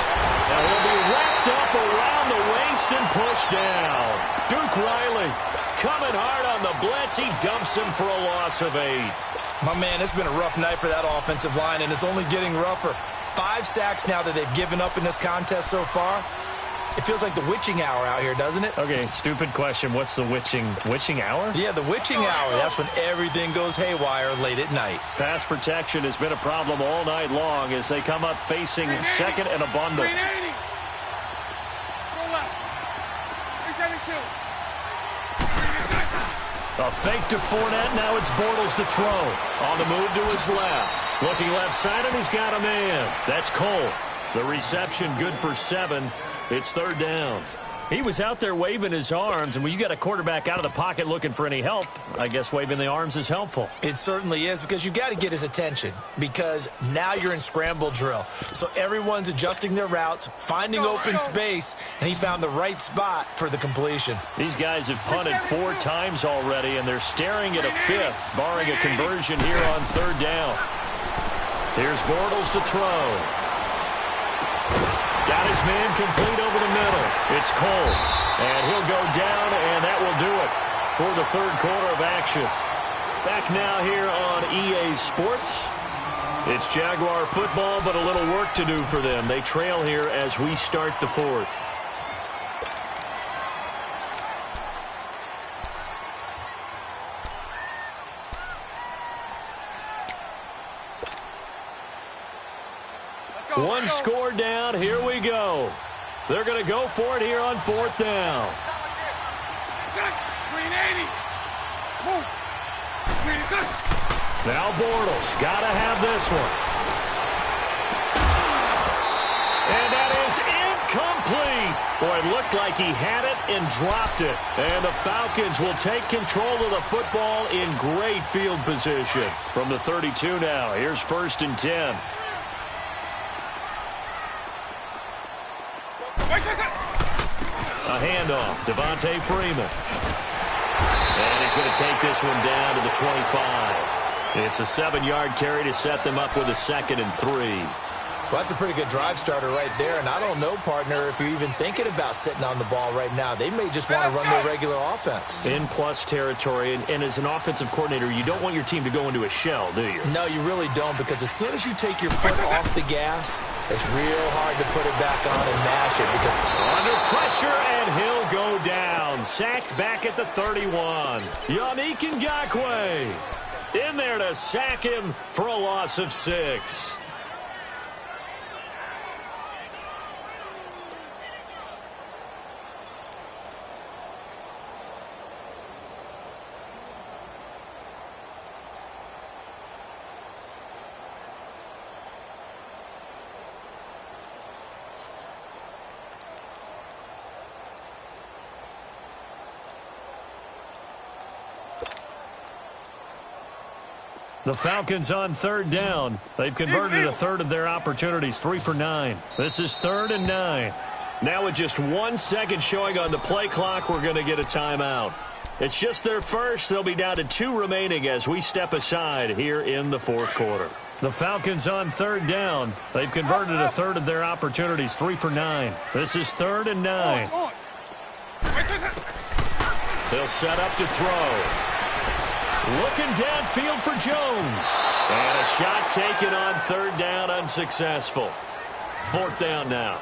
And he'll be wrapped up around the waist and pushed down. Duke Riley coming hard on the blitz. He dumps him for a loss of 8. My man, it's been a rough night for that offensive line, and it's only getting rougher. 5 sacks now that they've given up in this contest so far. It feels like the witching hour out here, doesn't it? Okay, stupid question. What's the witching hour? Yeah, the witching hour. That's when everything goes haywire late at night. Pass protection has been a problem all night long as they come up facing 2nd and a bundle. A fake to Fournette. Now it's Bortles to throw. On the move to his left. Looking left side, and he's got a man. That's Cole. The reception good for 7. It's 3rd down. He was out there waving his arms, and when you got a quarterback out of the pocket looking for any help, I guess waving the arms is helpful. It certainly is, because you got to get his attention, because now you're in scramble drill. So everyone's adjusting their routes, finding open space, and he found the right spot for the completion. These guys have punted 4 times already, and they're staring at a 5th, barring a conversion here on 3rd down. Here's Bortles to throw. Got his man complete over the middle. It's Cole. And he'll go down, and that will do it for the 3rd quarter of action. Back now here on EA Sports. It's Jaguar football, but a little work to do for them. They trail here as we start the 4th. One score down. Here we go. They're going to go for it here on 4th down. Now Bortles. Got to have this one. And that is incomplete. Boy, it looked like he had it and dropped it. And the Falcons will take control of the football in great field position. From the 32 now. Here's 1st and 10. A handoff, Devontae Freeman. And he's going to take this one down to the 25. It's a 7-yard carry to set them up with a 2nd and 3. Well, that's a pretty good drive starter right there. And I don't know, partner, if you're even thinking about sitting on the ball right now. They may just want to run their regular offense. In plus territory. And as an offensive coordinator, you don't want your team to go into a shell, do you? No, you really don't, because as soon as you take your foot off the gas, it's real hard to put it back on and mash it. Because under pressure, and he'll go down. Sacked back at the 31. Yannick Ngakoue in there to sack him for a loss of 6. The Falcons on third down. They've converted a third of their opportunities, 3 for 9. This is 3rd and 9. Now with just 1 second showing on the play clock, we're going to get a timeout. It's just their first. They'll be down to 2 remaining as we step aside here in the 4th quarter. The Falcons on third down. They've converted a third of their opportunities, 3 for 9. This is 3rd and 9. They'll set up to throw. Looking downfield for Jones. And a shot taken on 3rd down, unsuccessful. 4th down now.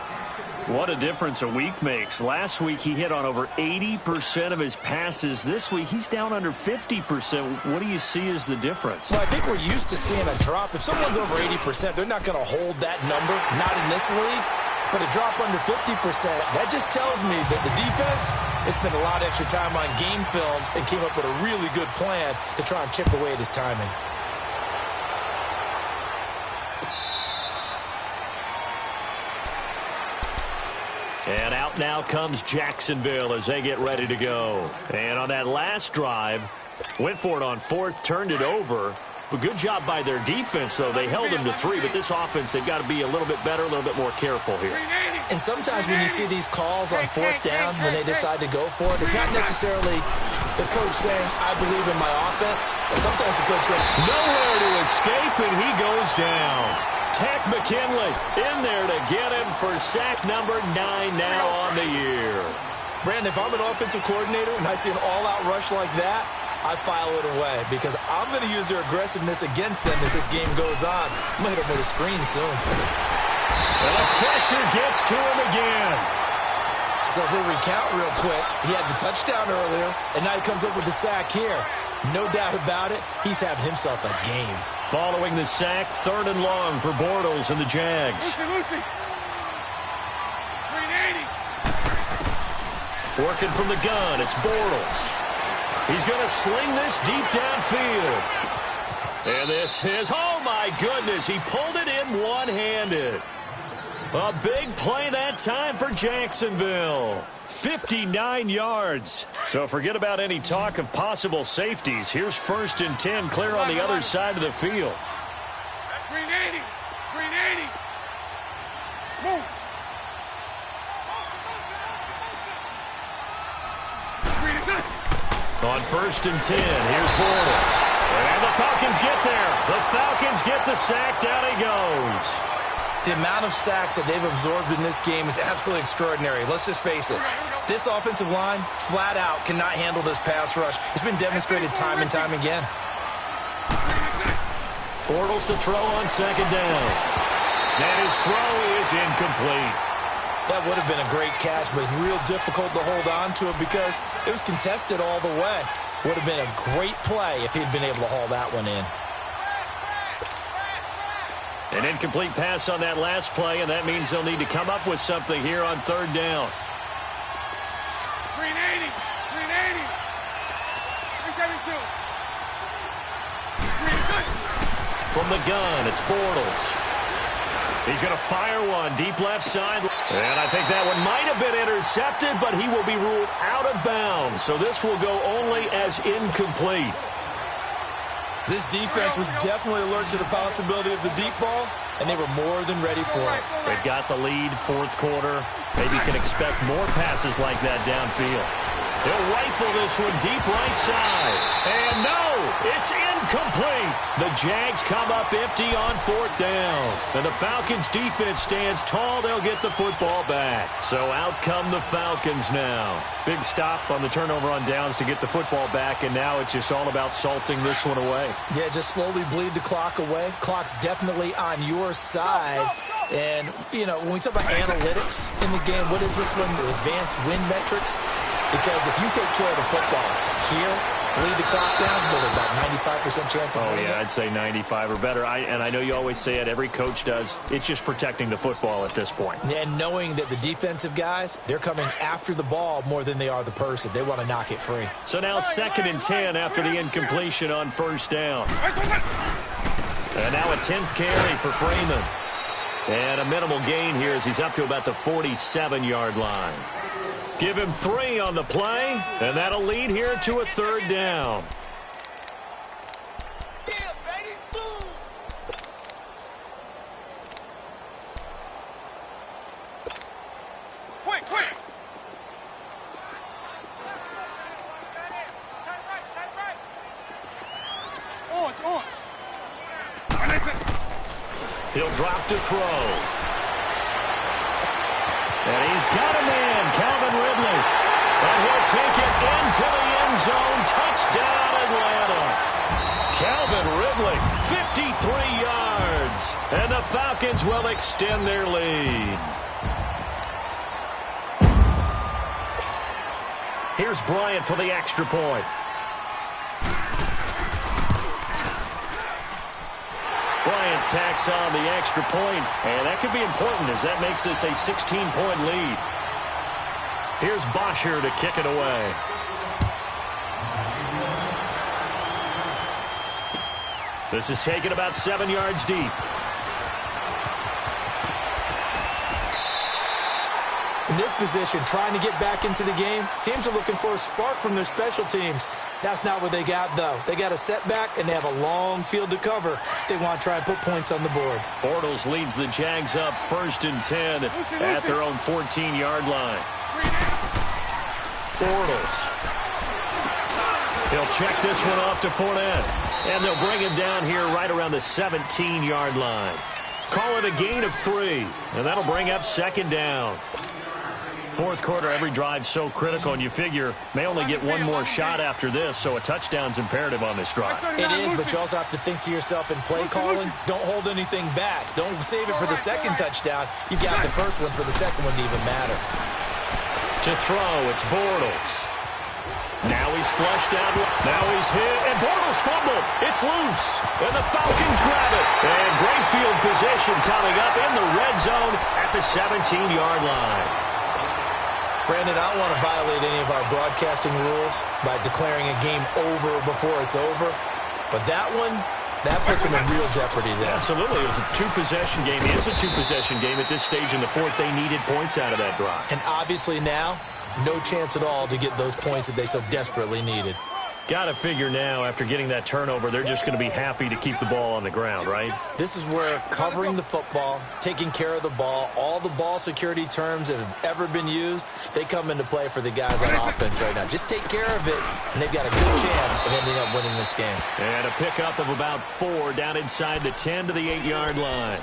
What a difference a week makes. Last week he hit on over 80% of his passes. This week he's down under 50%. What do you see as the difference? Well, I think we're used to seeing a drop. If someone's over 80%, they're not going to hold that number, not in this league. But a drop under 50%, that just tells me that the defense has spent a lot of extra time on game films and came up with a really good plan to try and chip away at his timing. And out now comes Jacksonville as they get ready to go. And on that last drive, went for it on 4th, turned it over. But good job by their defense, though. They held them to 3, but this offense, they've got to be a little bit better, a little bit more careful here. And sometimes when you see these calls on 4th down, when they decide to go for it, it's not necessarily the coach saying, I believe in my offense. Sometimes the coach saying, nowhere to escape, and he goes down. Tech McKinley in there to get him for sack number 9 now on the year. Brandon, if I'm an offensive coordinator and I see an all-out rush like that, I file it away because I'm going to use their aggressiveness against them as this game goes on. I'm going to hit them with a screen soon. And the pressure gets to him again. So if we'll recount real quick, he had the touchdown earlier, and now he comes up with the sack here. No doubt about it, he's having himself a game. Following the sack, 3rd and long for Bortles and the Jags. Lucy. 380. Working from the gun, it's Bortles. He's going to sling this deep downfield. And this is, oh my goodness, he pulled it in one-handed. A big play that time for Jacksonville. 59 yards. So forget about any talk of possible safeties. Here's 1st and 10, clear on the other side of the field. 380. 380. Move. On 1st and 10, here's Bortles. And the Falcons get there. The Falcons get the sack. Down he goes. The amount of sacks that they've absorbed in this game is absolutely extraordinary. Let's just face it. This offensive line, flat out, cannot handle this pass rush. It's been demonstrated time and time again. Bortles to throw on 2nd down. And his throw is incomplete. That would have been a great catch, but it's real difficult to hold on to it because it was contested all the way. Would have been a great play if he'd been able to haul that one in. An incomplete pass on that last play, and that means they'll need to come up with something here on 3rd down. 380. 380. 372. From the gun, it's Bortles. He's going to fire one deep left side. And I think that one might have been intercepted, but he will be ruled out of bounds. So this will go only as incomplete. This defense was definitely alert to the possibility of the deep ball, and they were more than ready for it. They've got the lead, 4th quarter. Maybe can expect more passes like that downfield. He'll rifle this one deep right side. And no, it's incomplete. The Jags come up empty on 4th down. And the Falcons defense stands tall. They'll get the football back. So out come the Falcons now. Big stop on the turnover on downs to get the football back. And now it's just all about salting this one away. Yeah, just slowly bleed the clock away. Clock's definitely on your side. And, you know, when we talk about analytics in the game, what is this one? Advanced win metrics? Because if you take care of the football here, bleed the clock down, with about 95% chance of winning. Oh, yeah, I'd say 95 or better. And I know you always say it, every coach does. It's just protecting the football at this point. And knowing that the defensive guys, they're coming after the ball more than they are the person. They want to knock it free. So now 2nd and 10 after the incompletion on 1st down. And now a 10th carry for Freeman. And a minimal gain here as he's up to about the 47-yard line. Give him 3 on the play, and that'll lead here to a 3rd down. Yeah, baby. He'll drop to throw. And he's got a man, Calvin Ridley. And he'll take it into the end zone. Touchdown, Atlanta. Calvin Ridley, 53 yards. And the Falcons will extend their lead. Here's Bryant for the extra point. Bryant tacks on the extra point, and that could be important as that makes this a 16-point lead. Here's Bosher to kick it away. This is taken about 7 yards deep. In this position, trying to get back into the game, teams are looking for a spark from their special teams. That's not what they got, though. They got a setback, and they have a long field to cover. They want to try and put points on the board. Bortles leads the Jags up 1st and 10 at their own 14-yard line. Bortles. He'll check this one off to Fournette. And they'll bring him down here right around the 17-yard line. Call it a gain of 3, and that'll bring up 2nd down. Fourth quarter, every drive's so critical, and you figure may only get one more shot after this, so a touchdown's imperative on this drive. It is, but you also have to think to yourself in play calling, don't hold anything back. Don't save it for the second touchdown. You've got the first one for the second one to even matter. To throw, it's Bortles. Now he's flushed out. Now he's hit, and Bortles fumbled. It's loose, and the Falcons grab it. And great field position coming up in the red zone at the 17-yard line. Brandon, I don't want to violate any of our broadcasting rules by declaring a game over before it's over. But that one, that puts them in real jeopardy there. Absolutely. It was a two-possession game. It is a two-possession game at this stage in the fourth. They needed points out of that drive. And obviously now, no chance at all to get those points that they so desperately needed. Got to figure now, after getting that turnover, they're just going to be happy to keep the ball on the ground, right? This is where covering the football, taking care of the ball, all the ball security terms that have ever been used, they come into play for the guys on offense right now. Just take care of it, and they've got a good chance of ending up winning this game. And a pickup of about 4 down inside the 10 to the 8-yard line.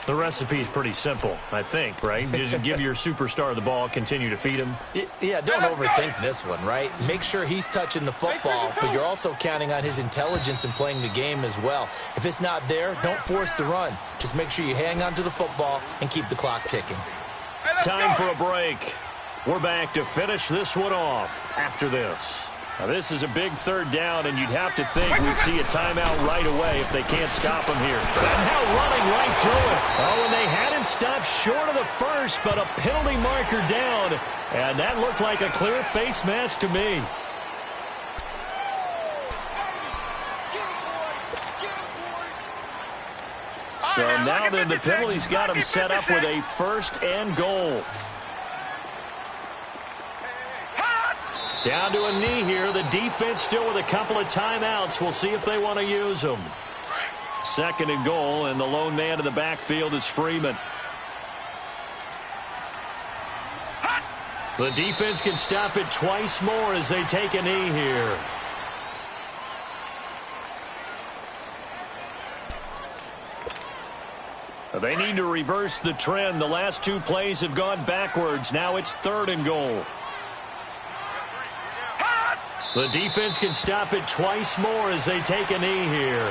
The recipe's pretty simple, I think, right? Just give your superstar the ball, continue to feed him. Yeah, don't overthink this one, right? Make sure he's touching the football, but you're also counting on his intelligence in playing the game as well. If it's not there, don't force the run. Just make sure you hang on to the football and keep the clock ticking. Time for a break. We're back to finish this one off after this. Now, this is a big 3rd down, and you'd have to think we'd see a timeout right away if they can't stop him here. And now running right through it. Oh, and they had him stopped short of the first, but a penalty marker down. And that looked like a clear face mask to me. So now then the penalty's got him set up with a 1st and goal. Down to a knee here. The defense still with a couple of timeouts. We'll see if they want to use them. 2nd and goal, and the lone man in the backfield is Freeman. The defense can stop it twice more as they take a knee here. They need to reverse the trend. The last 2 plays have gone backwards. Now it's 3rd and goal. The defense can stop it twice more as they take a knee here.